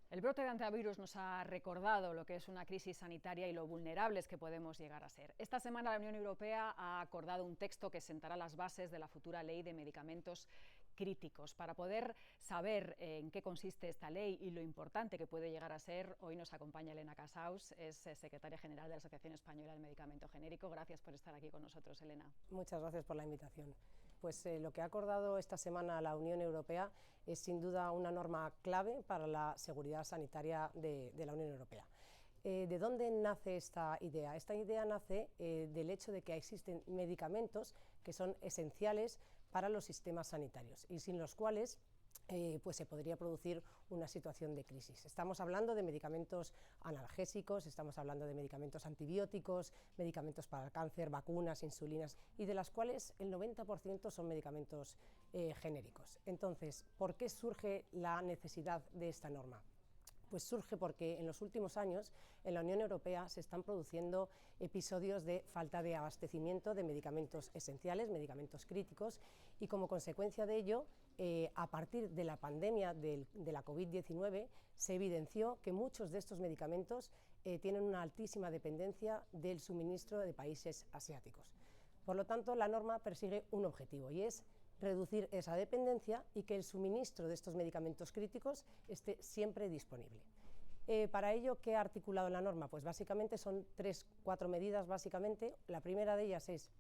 El brote de antivirus nos ha recordado lo que es una crisis sanitaria y lo vulnerables que podemos llegar a ser. Esta semana la Unión Europea ha acordado un texto que sentará las bases de la futura ley de medicamentos críticos. Para poder saber en qué consiste esta ley y lo importante que puede llegar a ser, hoy nos acompaña Elena Casaus, es secretaria general de la Asociación Española del Medicamento Genérico. Gracias por estar aquí con nosotros, Elena. Muchas gracias por la invitación. Pues lo que ha acordado esta semana la Unión Europea es sin duda una norma clave para la seguridad sanitaria de la Unión Europea. ¿De dónde nace esta idea? Esta idea nace del hecho de que existen medicamentos que son esenciales para los sistemas sanitarios y sin los cuales pues se podría producir una situación de crisis. Estamos hablando de medicamentos analgésicos, estamos hablando de medicamentos antibióticos, medicamentos para el cáncer, vacunas, insulinas, y de las cuales el 90% son medicamentos genéricos. Entonces, ¿por qué surge la necesidad de esta norma? Pues surge porque en los últimos años en la Unión Europea se están produciendo episodios de falta de abastecimiento de medicamentos esenciales, medicamentos críticos, y como consecuencia de ello, a partir de la pandemia de la COVID-19 se evidenció que muchos de estos medicamentos tienen una altísima dependencia del suministro de países asiáticos. Por lo tanto, la norma persigue un objetivo y es reducir esa dependencia y que el suministro de estos medicamentos críticos esté siempre disponible. Para ello, ¿qué ha articulado la norma? Pues básicamente son 3-4 medidas básicamente. La primera de ellas es,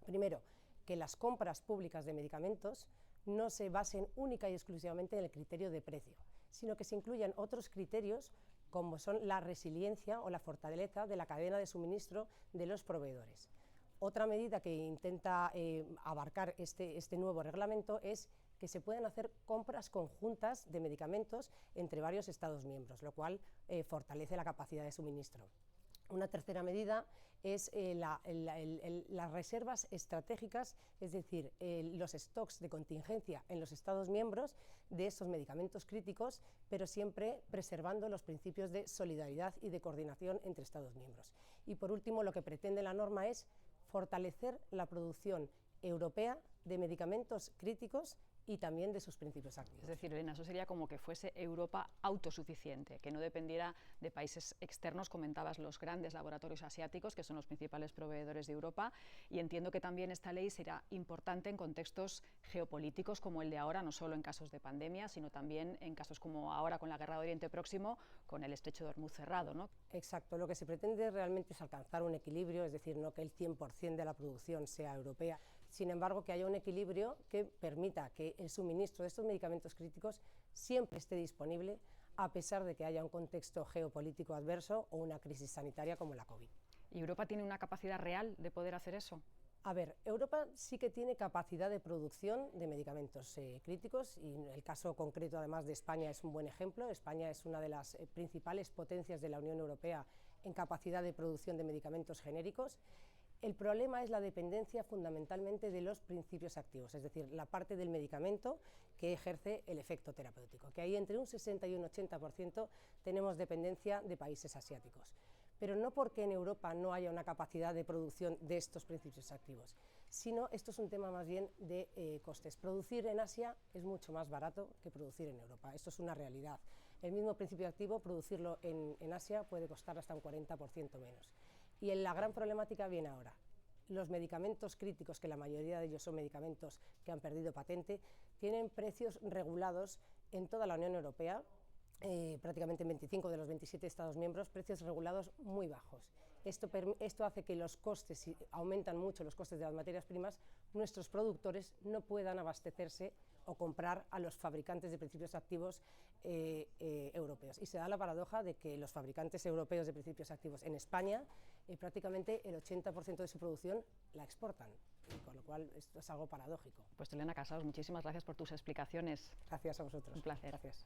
primero, que las compras públicas de medicamentos no se basen única y exclusivamente en el criterio de precio, sino que se incluyan otros criterios como son la resiliencia o la fortaleza de la cadena de suministro de los proveedores. Otra medida que intenta abarcar este nuevo reglamento es que se puedan hacer compras conjuntas de medicamentos entre varios Estados miembros, lo cual fortalece la capacidad de suministro. Una tercera medida es las reservas estratégicas, es decir, los stocks de contingencia en los Estados miembros de estos medicamentos críticos, pero siempre preservando los principios de solidaridad y de coordinación entre Estados miembros. Y por último, lo que pretende la norma es fortalecer la producción europea de medicamentos críticos y también de sus principios activos. Es decir, Elena, eso sería como que fuese Europa autosuficiente, que no dependiera de países externos. Comentabas los grandes laboratorios asiáticos, que son los principales proveedores de Europa, y entiendo que también esta ley será importante en contextos geopolíticos como el de ahora, no solo en casos de pandemia, sino también en casos como ahora con la guerra de Oriente Próximo, con el estrecho de Hormuz cerrado, ¿no? Exacto, lo que se pretende realmente es alcanzar un equilibrio, es decir, no que el 100% de la producción sea europea, sin embargo que haya un equilibrio que permita que el suministro de estos medicamentos críticos siempre esté disponible a pesar de que haya un contexto geopolítico adverso o una crisis sanitaria como la COVID. ¿Y Europa tiene una capacidad real de poder hacer eso? A ver, Europa sí que tiene capacidad de producción de medicamentos críticos y el caso concreto además de España es un buen ejemplo. España es una de las principales potencias de la Unión Europea en capacidad de producción de medicamentos genéricos. El problema es la dependencia fundamentalmente de los principios activos, es decir, la parte del medicamento que ejerce el efecto terapéutico, que ahí entre un 60 y un 80% tenemos dependencia de países asiáticos. Pero no porque en Europa no haya una capacidad de producción de estos principios activos, sino esto es un tema más bien de costes. Producir en Asia es mucho más barato que producir en Europa, esto es una realidad. El mismo principio activo, producirlo en Asia puede costar hasta un 40% menos. Y la gran problemática viene ahora. Los medicamentos críticos, que la mayoría de ellos son medicamentos que han perdido patente, tienen precios regulados en toda la Unión Europea, prácticamente en 25 de los 27 Estados miembros, precios regulados muy bajos. Esto hace que los costes, si aumentan mucho los costes de las materias primas, nuestros productores no puedan abastecerse o comprar a los fabricantes de principios activos europeos. Y se da la paradoja de que los fabricantes europeos de principios activos en España, prácticamente el 80% de su producción la exportan, con lo cual esto es algo paradójico. Pues Elena Casaus, muchísimas gracias por tus explicaciones. Gracias a vosotros. Un placer. Gracias.